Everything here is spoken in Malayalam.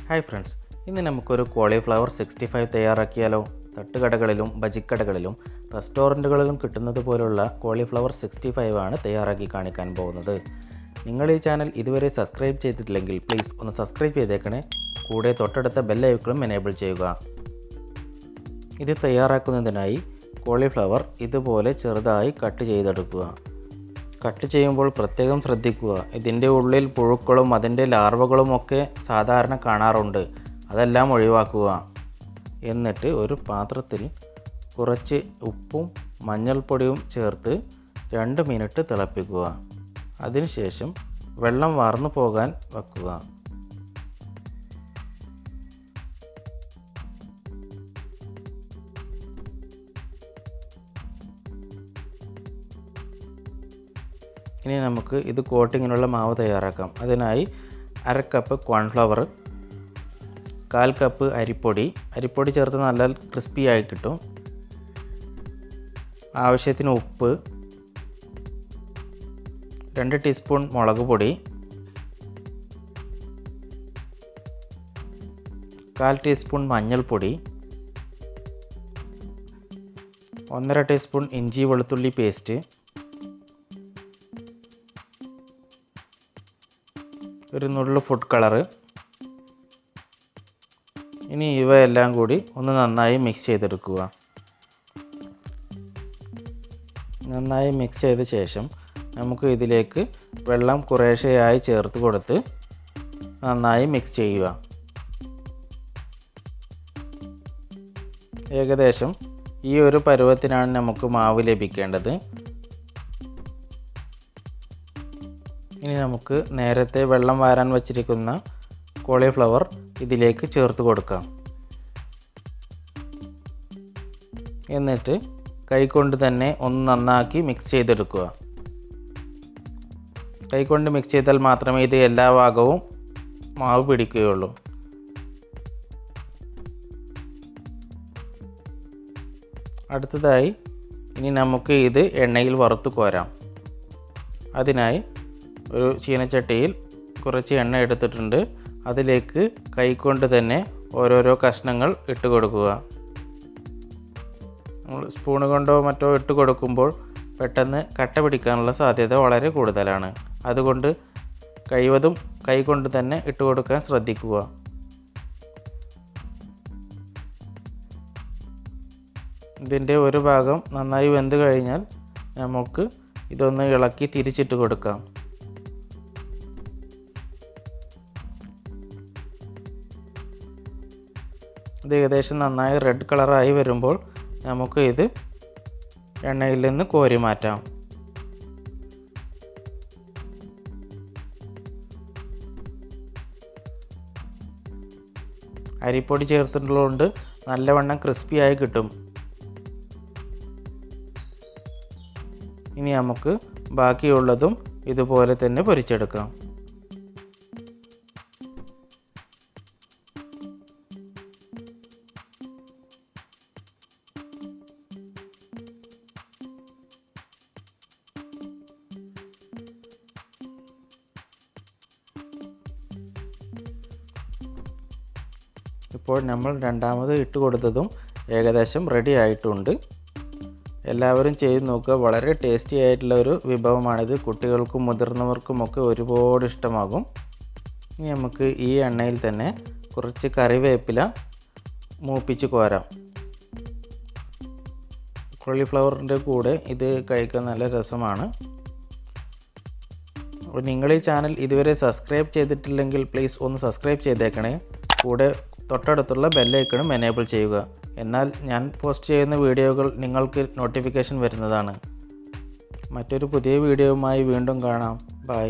ഹായ് ഫ്രണ്ട്സ്, ഇന്ന് നമുക്കൊരു കോളിഫ്ലവർ 65 തയ്യാറാക്കിയാലോ? തട്ടുകടകളിലും ബജിക്കടകളിലും റെസ്റ്റോറൻറ്റുകളിലും കിട്ടുന്നത് പോലുള്ള കോളിഫ്ലവർ 65 ആണ് തയ്യാറാക്കി കാണിക്കാൻ പോകുന്നത്. നിങ്ങൾ ഈ ചാനൽ ഇതുവരെ സബ്സ്ക്രൈബ് ചെയ്തിട്ടില്ലെങ്കിൽ പ്ലീസ് ഒന്ന് സബ്സ്ക്രൈബ് ചെയ്തേക്കണേ. കൂടെ തൊട്ടടുത്ത ബെൽ ഐക്കണും എനേബിൾ ചെയ്യുക. ഇത് തയ്യാറാക്കുന്നതിനായി കോളിഫ്ലവർ ഇതുപോലെ ചെറുതായി കട്ട് ചെയ്തെടുക്കുക. കട്ട് ചെയ്യുമ്പോൾ പ്രത്യേകം ശ്രദ്ധിക്കുക. ഇതിൻ്റെ ഉള്ളിൽ പുഴുക്കളും അതിൻ്റെ ലാർവകളുമൊക്കെ സാധാരണ കാണാറുണ്ട്. അതെല്ലാം ഒഴിവാക്കുക. എന്നിട്ട് ഒരു പാത്രത്തിൽ കുറച്ച് ഉപ്പും മഞ്ഞൾപ്പൊടിയും ചേർത്ത് 2 മിനിറ്റ് തിളപ്പിക്കുക. അതിനുശേഷം വെള്ളം വാർന്നു പോകാൻ വെക്കുക. ഇനി നമുക്ക് ഇത് കോട്ടിങ്ങിനുള്ള മാവ് തയ്യാറാക്കാം. അതിനായി 1/2 കപ്പ് കോൺഫ്ലവർ, 1/4 കപ്പ് അരിപ്പൊടി ചേർത്ത് നല്ല ക്രിസ്പി ആയി കിട്ടും. ആവശ്യത്തിന് ഉപ്പ്, 2 ടീസ്പൂൺ മുളക് പൊടി, 1/4 ടീസ്പൂൺ മഞ്ഞൾപ്പൊടി, 1.5 ടീസ്പൂൺ ഇഞ്ചി വെളുത്തുള്ളി പേസ്റ്റ്, ഒരു നുള്ളു ഫുഡ് കളറ്. ഇനി ഇവയെല്ലാം കൂടി ഒന്ന് നന്നായി മിക്സ് ചെയ്തെടുക്കുക. നന്നായി മിക്സ് ചെയ്ത ശേഷം നമുക്ക് ഇതിലേക്ക് വെള്ളം കുറേശ്ശെയായി ചേർത്ത് കൊടുത്ത് നന്നായി മിക്സ് ചെയ്യുക. ഏകദേശം ഈ ഒരു പരുവത്തിനാണ് നമുക്ക് മാവ് ലഭിക്കേണ്ടത്. ഇനി നമുക്ക് നേരത്തെ വെള്ളം വാരാൻ വച്ചിരിക്കുന്ന കോളിഫ്ലവർ ഇതിലേക്ക് ചേർത്ത് കൊടുക്കാം. എന്നിട്ട് കൈകൊണ്ട് തന്നെ ഒന്ന് നന്നാക്കി മിക്സ് ചെയ്തെടുക്കുക. കൈകൊണ്ട് മിക്സ് ചെയ്താൽ മാത്രമേ ഇത് എല്ലാ ഭാഗവും മാവ് പിടിക്കുകയുള്ളൂ. അടുത്തതായി ഇനി നമുക്ക് ഇത് എണ്ണയിൽ വറുത്ത് കോരാം. അതിനായി ഒരു ചീനച്ചട്ടിയിൽ കുറച്ച് എണ്ണ എടുത്തിട്ടുണ്ട്. അതിലേക്ക് കൈകൊണ്ട് തന്നെ ഓരോരോ കഷ്ണങ്ങൾ ഇട്ട് കൊടുക്കുക. നമ്മൾ സ്പൂണ് കൊണ്ടോ മറ്റോ ഇട്ട് കൊടുക്കുമ്പോൾ പെട്ടെന്ന് കട്ട പിടിക്കാനുള്ള സാധ്യത വളരെ കൂടുതലാണ്. അതുകൊണ്ട് കഴിവതും കൈകൊണ്ട് തന്നെ ഇട്ട് കൊടുക്കാൻ ശ്രദ്ധിക്കുക. ഇതിൻ്റെ ഒരു ഭാഗം നന്നായി വെന്ത് കഴിഞ്ഞാൽ നമുക്ക് ഇതൊന്ന് ഇളക്കി തിരിച്ചിട്ട് കൊടുക്കാം. ഇത് ഏകദേശം നന്നായി റെഡ് കളറായി വരുമ്പോൾ നമുക്ക് ഇത് എണ്ണയിൽ നിന്ന് കോരി മാറ്റാം. അരിപ്പൊടി ചേർത്തിട്ടുള്ളതുകൊണ്ട് നല്ലവണ്ണം ക്രിസ്പി ആയി കിട്ടും. ഇനി നമുക്ക് ബാക്കിയുള്ളതും ഇതുപോലെ തന്നെ പൊരിച്ചെടുക്കാം. ഇപ്പോൾ നമ്മൾ രണ്ടാമത് ഇട്ട് കൊടുത്തതും ഏകദേശം റെഡി ആയിട്ടുണ്ട്. എല്ലാവരും ചെയ്ത് നോക്കുക. വളരെ ടേസ്റ്റി ആയിട്ടുള്ള ഒരു വിഭവമാണിത്. കുട്ടികൾക്കും മുതിർന്നവർക്കുമൊക്കെ ഒരുപാട് ഇഷ്ടമാകും. ഇനി നമുക്ക് ഈ എണ്ണയിൽ തന്നെ കുറച്ച് കറിവേപ്പില മൂപ്പിച്ച് കോരാം. കോളിഫ്ലവറിൻ്റെ കൂടെ ഇത് കഴിക്കാൻ നല്ല രസമാണ്. അപ്പോൾ നിങ്ങൾ ഈ ചാനൽ ഇതുവരെ സബ്സ്ക്രൈബ് ചെയ്തിട്ടില്ലെങ്കിൽ പ്ലീസ് ഒന്ന് സബ്സ്ക്രൈബ് ചെയ്തേക്കണേ. കൂടെ തൊട്ടടുത്തുള്ള ബെല്ലൈക്കണും എനേബിൾ ചെയ്യുക. എന്നാൽ ഞാൻ പോസ്റ്റ് ചെയ്യുന്ന വീഡിയോകൾ നിങ്ങൾക്ക് നോട്ടിഫിക്കേഷൻ വരുന്നതാണ്. മറ്റൊരു പുതിയ വീഡിയോയുമായി വീണ്ടും കാണാം. ബൈ.